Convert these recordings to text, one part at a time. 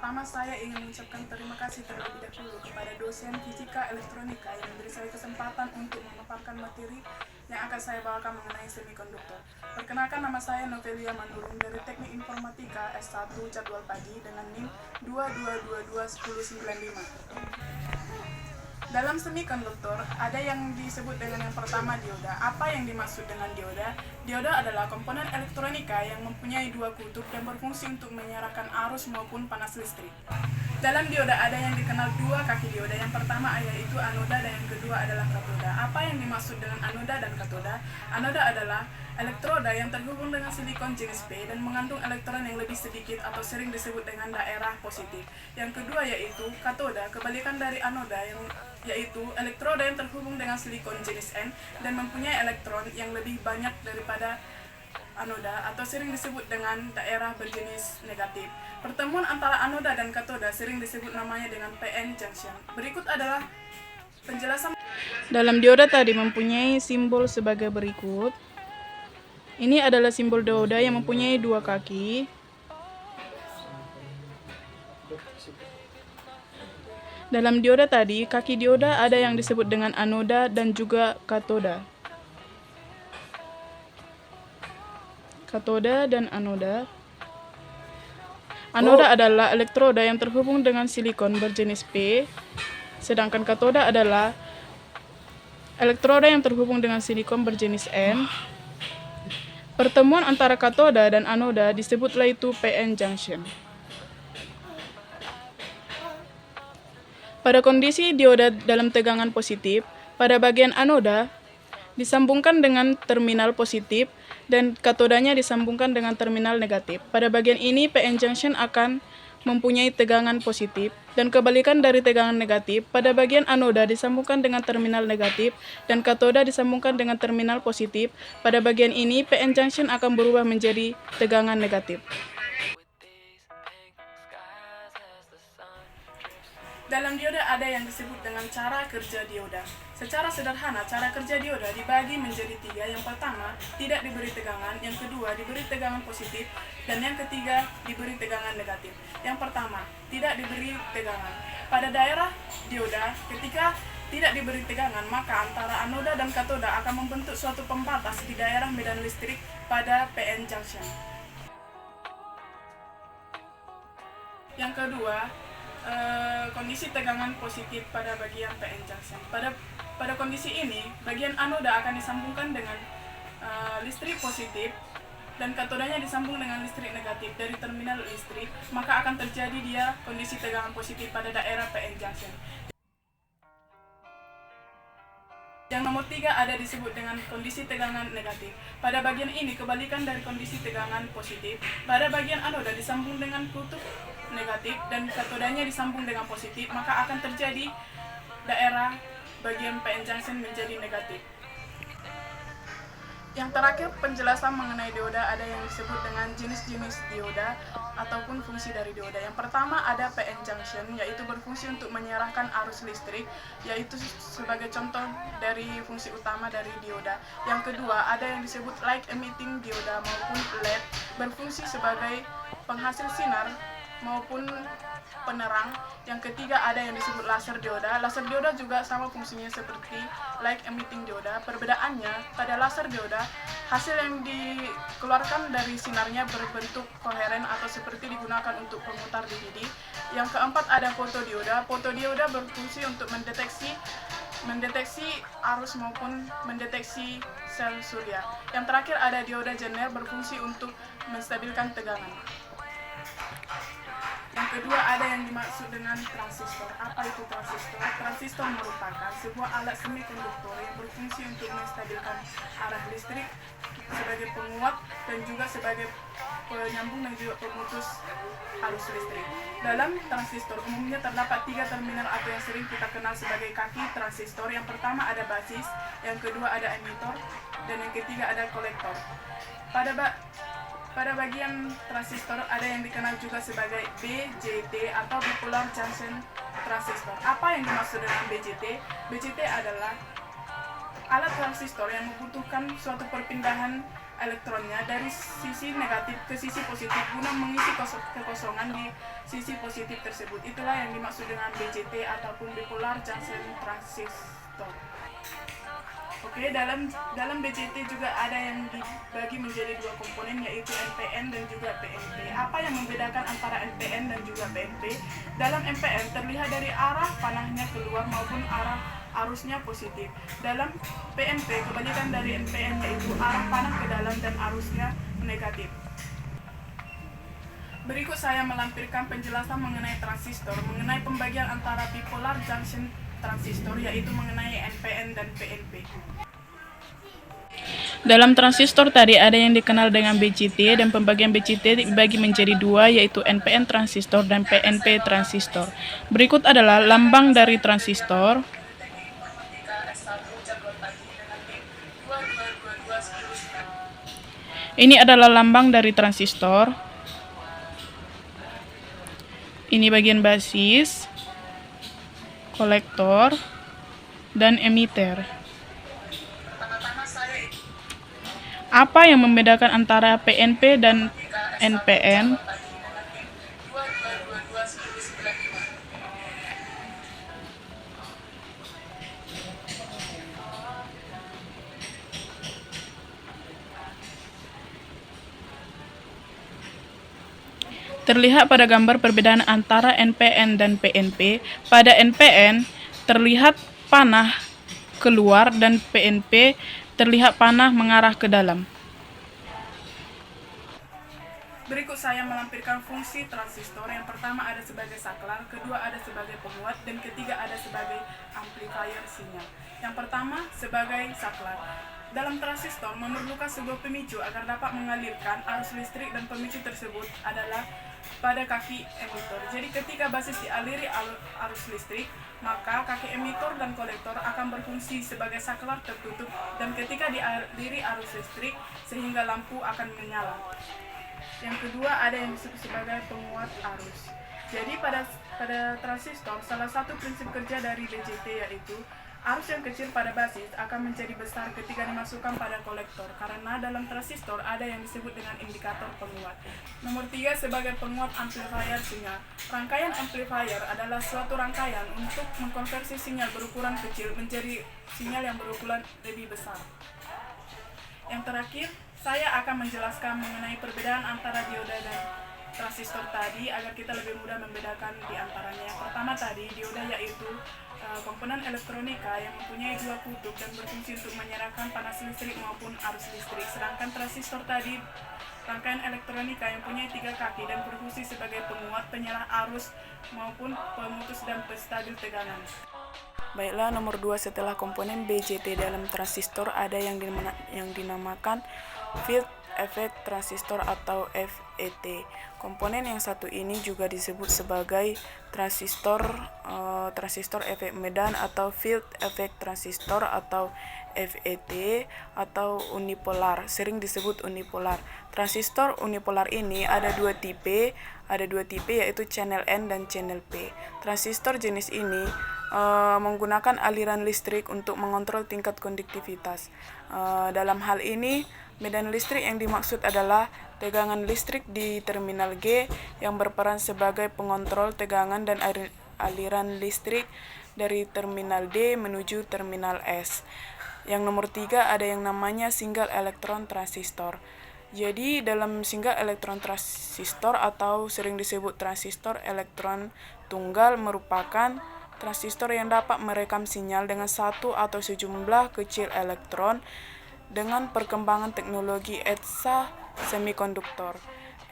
pertama saya ingin mengucapkan terima kasih terlebih dahulu kepada dosen Fisika Elektronika yang memberi saya kesempatan untuk memaparkan materi yang akan saya bawakan mengenai semikonduktor. Perkenalkan, nama saya Novelia Manurung dari Teknik Informatika S1 Jadwal Pagi dengan NIM 22221095. Dalam semikonduktor, ada yang disebut dengan yang pertama dioda. Apa yang dimaksud dengan dioda? Dioda adalah komponen elektronika yang mempunyai dua kutub dan berfungsi untuk menyalakan arus maupun panas listrik. Dalam dioda ada yang dikenal dua kaki dioda. Yang pertama yaitu anoda dan yang kedua adalah katoda. Apa yang dimaksud dengan anoda dan katoda? Anoda adalah elektroda yang terhubung dengan silikon jenis P dan mengandung elektron yang lebih sedikit atau sering disebut dengan daerah positif. Yang kedua yaitu katoda, kebalikan dari anoda, yaitu elektroda yang terhubung dengan silikon jenis N dan mempunyai elektron yang lebih banyak daripada anoda atau sering disebut dengan daerah berjenis negatif. Pertemuan antara anoda dan katoda sering disebut namanya dengan PN junction. Berikut adalah penjelasan. Dalam dioda tadi mempunyai simbol sebagai berikut. Ini adalah simbol dioda yang mempunyai dua kaki. Dalam dioda tadi, kaki dioda ada yang disebut dengan anoda dan juga katoda. Katoda dan anoda. Anoda adalah elektroda yang terhubung dengan silikon berjenis P, sedangkan katoda adalah elektroda yang terhubung dengan silikon berjenis N. Pertemuan antara katoda dan anoda disebutlah itu PN junction. Pada kondisi dioda dalam tegangan positif, pada bagian anoda disambungkan dengan terminal positif dan katodanya disambungkan dengan terminal negatif. Pada bagian ini PN junction akan mempunyai tegangan positif dan kebalikan dari tegangan negatif. Pada bagian anoda disambungkan dengan terminal negatif dan katoda disambungkan dengan terminal positif. Pada bagian ini PN junction akan berubah menjadi tegangan negatif. Dalam dioda ada yang disebut dengan cara kerja dioda. Secara sederhana, cara kerja dioda dibagi menjadi tiga. Yang pertama, tidak diberi tegangan. Yang kedua, diberi tegangan positif. Dan yang ketiga, diberi tegangan negatif. Yang pertama, tidak diberi tegangan. Pada daerah dioda, ketika tidak diberi tegangan, maka antara anoda dan katoda akan membentuk suatu pembatas di daerah medan listrik pada PN junction. Yang kedua, kondisi tegangan positif pada bagian PN junction. Pada kondisi ini, bagian anoda akan disambungkan dengan listrik positif dan katodanya disambung dengan listrik negatif dari terminal listrik, maka akan terjadi dia kondisi tegangan positif pada daerah PN junction. Yang nomor 3 ada disebut dengan kondisi tegangan negatif. Pada bagian ini kebalikan dari kondisi tegangan positif. Pada bagian anoda disambung dengan kutub negatif dan katodanya disambung dengan positif, maka akan terjadi daerah bagian PN junction menjadi negatif. Yang terakhir, penjelasan mengenai dioda ada yang disebut dengan jenis-jenis dioda ataupun fungsi dari dioda. Yang pertama ada PN junction, yaitu berfungsi untuk menyerahkan arus listrik, yaitu sebagai contoh dari fungsi utama dari dioda. Yang kedua ada yang disebut light emitting dioda maupun LED, berfungsi sebagai penghasil sinar maupun penerang. Yang ketiga ada yang disebut laser dioda. Laser dioda juga sama fungsinya seperti light emitting dioda. Perbedaannya, pada laser dioda hasil yang dikeluarkan dari sinarnya berbentuk koheren atau seperti digunakan untuk pemutar DVD. Yang keempat ada fotodioda. Fotodioda berfungsi untuk mendeteksi arus maupun mendeteksi sel surya. Yang terakhir ada dioda jener, berfungsi untuk menstabilkan tegangan. Yang kedua ada yang dimaksud dengan transistor. Apa itu transistor? Transistor merupakan sebuah alat semikonduktor yang berfungsi untuk menstabilkan arah listrik sebagai penguat dan juga sebagai penyambung dan juga pemutus arus listrik. Dalam transistor umumnya terdapat 3 terminal atau yang sering kita kenal sebagai kaki transistor. Yang pertama ada basis, yang kedua ada emitor, dan yang ketiga ada kolektor. Pada bagian transistor ada yang dikenal juga sebagai BJT atau bipolar junction transistor. Apa yang dimaksud dengan BJT? BJT adalah alat transistor yang membutuhkan suatu perpindahan elektronnya dari sisi negatif ke sisi positif guna mengisi kekosongan di sisi positif tersebut. Itulah yang dimaksud dengan BJT ataupun bipolar junction transistor. Oke, dalam BJT juga ada yang dibagi menjadi dua komponen, yaitu NPN dan juga PNP. Apa yang membedakan antara NPN dan juga PNP? Dalam NPN terlihat dari arah panahnya keluar maupun arah arusnya positif. Dalam PNP kebalikan dari NPN, yaitu arah panah ke dalam dan arusnya negatif. Berikut saya melampirkan penjelasan mengenai transistor, mengenai pembagian antara bipolar junction transistor, yaitu mengenai NPN dan PNP. Dalam transistor tadi ada yang dikenal dengan BJT, dan pembagian BJT dibagi menjadi dua, yaitu NPN transistor dan PNP transistor. Berikut adalah lambang dari transistor. Ini adalah lambang dari transistor. Ini bagian basis, kolektor, dan emiter. Apa yang membedakan antara PNP dan NPN? Terlihat pada gambar perbedaan antara NPN dan PNP. Pada NPN terlihat panah keluar dan PNP terlihat panah mengarah ke dalam. Berikut saya melampirkan fungsi transistor. Yang pertama ada sebagai saklar, kedua ada sebagai penguat, dan ketiga ada sebagai amplifier sinyal. Yang pertama sebagai saklar. Dalam transistor memerlukan sebuah pemicu agar dapat mengalirkan arus listrik, dan pemicu tersebut adalah pada kaki emitor. Jadi ketika basis dialiri arus listrik, maka kaki emitor dan kolektor akan berfungsi sebagai saklar tertutup, dan ketika dialiri arus listrik sehingga lampu akan menyala. Yang kedua ada yang disebut sebagai penguat arus. Jadi pada transistor salah satu prinsip kerja dari BJT yaitu arus yang kecil pada basis akan menjadi besar ketika dimasukkan pada kolektor, karena dalam transistor ada yang disebut dengan indikator penguat. Nomor 3 sebagai penguat amplifier sinyal. Rangkaian amplifier adalah suatu rangkaian untuk mengkonversi sinyal berukuran kecil menjadi sinyal yang berukuran lebih besar. Yang terakhir, saya akan menjelaskan mengenai perbedaan antara dioda dan transistor tadi agar kita lebih mudah membedakan di antaranya. Yang pertama tadi, dioda yaitu komponen elektronika yang mempunyai dua kutub dan berfungsi untuk menyerahkan panas listrik maupun arus listrik. Sedangkan transistor tadi rangkaian elektronika yang mempunyai 3 kaki dan berfungsi sebagai penguat, penyerah arus maupun pemutus dan penstabil tegangan. Baiklah, nomor 2 setelah komponen BJT dalam transistor ada yang dinamakan field effect transistor atau FET. Komponen yang satu ini juga disebut sebagai transistor efek medan atau field effect transistor atau FET atau unipolar, sering disebut unipolar. Transistor unipolar ini ada dua tipe yaitu channel N dan channel P. Transistor jenis ini menggunakan aliran listrik untuk mengontrol tingkat konduktivitas. Dalam hal ini, medan listrik yang dimaksud adalah tegangan listrik di terminal G yang berperan sebagai pengontrol tegangan dan aliran listrik dari terminal D menuju terminal S. Yang nomor 3 ada yang namanya single electron transistor. Jadi dalam single electron transistor atau sering disebut transistor elektron tunggal merupakan transistor yang dapat merekam sinyal dengan satu atau sejumlah kecil elektron. Dengan perkembangan teknologi EDSA semikonduktor,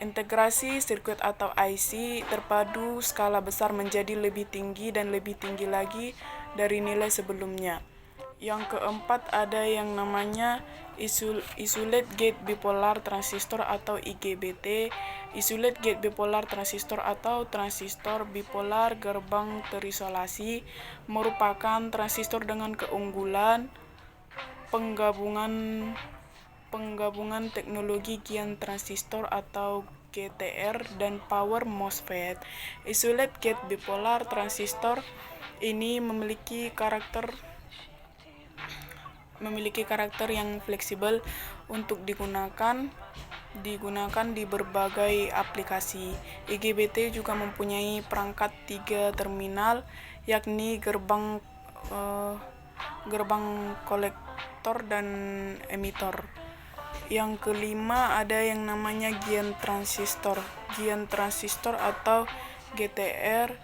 integrasi sirkuit atau IC terpadu skala besar menjadi lebih tinggi dan lebih tinggi lagi dari nilai sebelumnya. Yang keempat ada yang namanya isolate gate bipolar transistor atau IGBT. Isolate gate bipolar transistor atau transistor bipolar gerbang terisolasi merupakan transistor dengan keunggulan penggabungan teknologi gian transistor atau GTR dan power MOSFET. Isolate gate bipolar transistor ini memiliki karakter memiliki karakter yang fleksibel untuk digunakan di berbagai aplikasi. IGBT juga mempunyai perangkat 3 terminal, yakni gerbang kolektor dan emitor. Yang kelima ada yang namanya gian transistor. Gian transistor atau GTR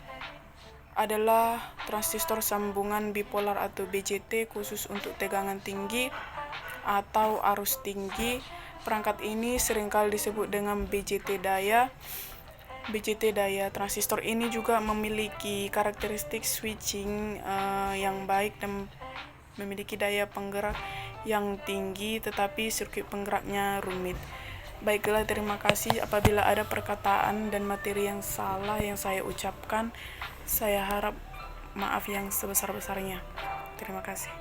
adalah transistor sambungan bipolar atau BJT khusus untuk tegangan tinggi atau arus tinggi. Perangkat ini seringkali disebut dengan BJT daya. Transistor ini juga memiliki karakteristik switching yang baik dan memiliki daya penggerak yang tinggi, tetapi sirkuit penggeraknya rumit. Baiklah, terima kasih. Apabila ada perkataan dan materi yang salah yang saya ucapkan, saya harap maaf yang sebesar-besarnya. Terima kasih.